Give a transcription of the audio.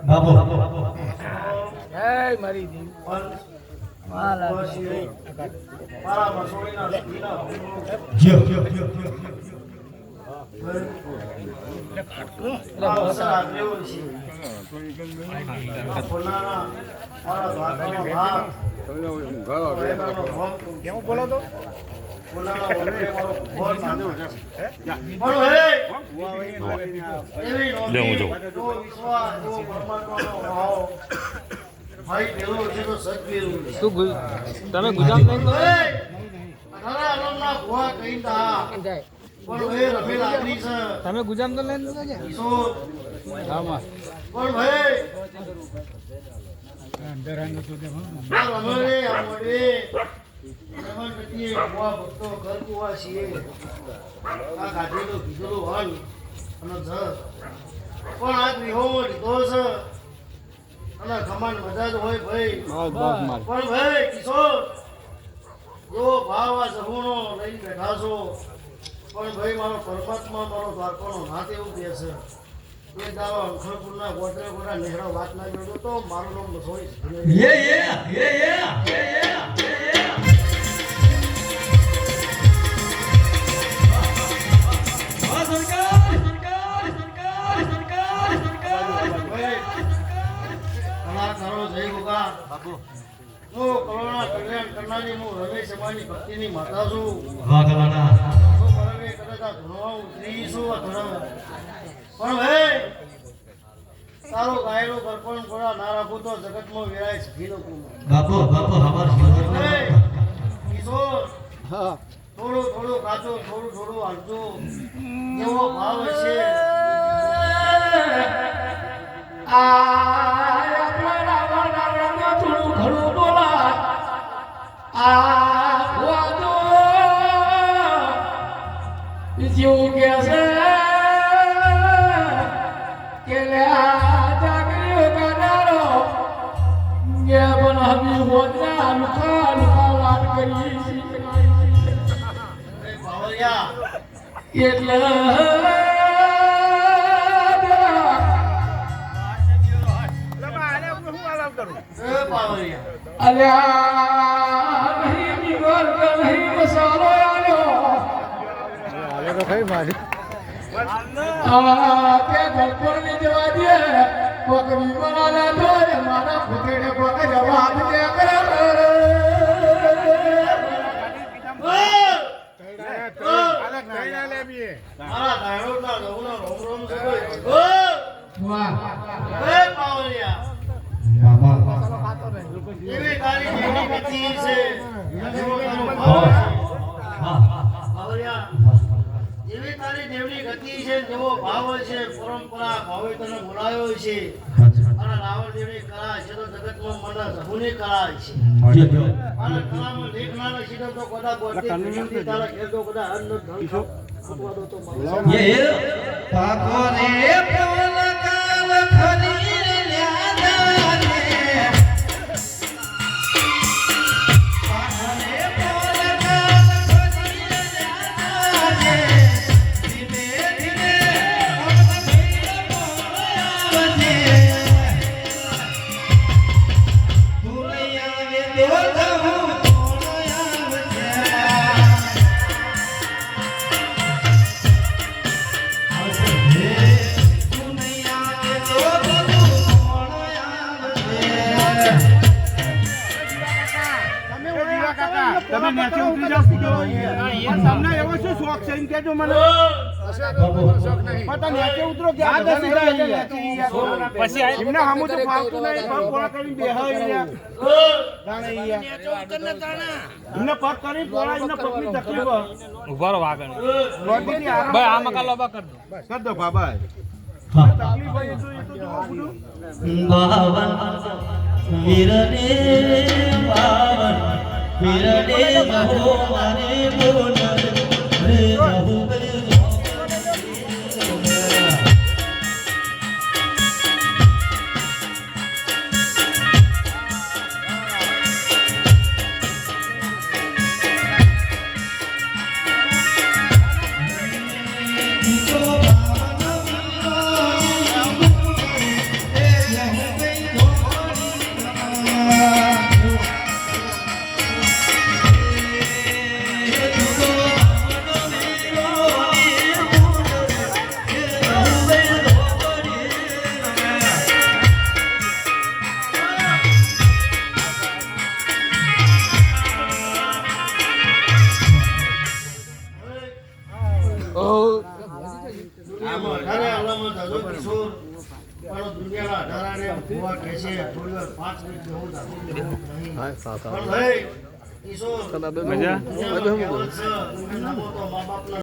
બાબો હે મારી દી મારા મસોડીના જો કેમ બોલો તો તમે ગુજરાત તમે ગુજરાત તો લઈને પણ આ વિહોમો લીધો છે અને ખમાન મજા જ હોય ભાઈ પણ ભાઈ કિશોર જો ભાવ આ સગુણો લઈને બેઠા છો પણ ભાઈ મારો પરમાત્મા મારો દ્વારકાનો નાથ એવું કહે છે એ દાવો અંખળપુરના ગોટરે ગોટા નેહરો વાત ના જોડો તો મારું નામ મસોડી ભક્તિની માતા છું પણ ભાઈ તારો ગાયનો દર્પણ થોડા ના રાખું તો જગતમાં વેરાય સખી નો બાપો બાપો હમાર કિશોર થોડું થોડું કાચો થોડું થોડું હાલજો એવો ભાવ છે પરંપરા ભાવે તને બોલાયો છે અને રાવણ દેવની કળા છે તો જગતમાં મને સહુની કળા છે અને કળામાં લેખના સીધો તો કદા બોલતી તારા ખેલ તો કદા અન્ન ધન અપવાદો તો ये पाकोरे पवन काल खरीर ल्यादा रे पाकोरे पवन काल खरीर ल्यादा रे धीमे धीमे हम भीड़ बोलावते दुनिया में देखो તમે નીચે ઉતરી જાવ તમને એવો શું શોખ છે એમ કેજો મને પણ નીચે ઉતરો ક્યાં પછી એમને સામું તો ફાવતું નહીં પગ પોળા કરીને બેહાય એમને પગ કરી પોળા એમને પગની તકલીફ ઉભા રહો વાગણ ભાઈ આ મકા લોબા કર દો ભાઈ તકલીફ હોય તો જોવો बावन वीरने बावन वीरने महो माने बोल रे बहु જો કિશોર પણ દુનિયાના અઢારાને ભૂવા કહે છે થોડી વાર 5 મિનિટ જેવું જાતું નહીં પણ ભાઈ કિશોર દુનિયામાં કહેવત છે, દુનિયામાં તો મા બાપના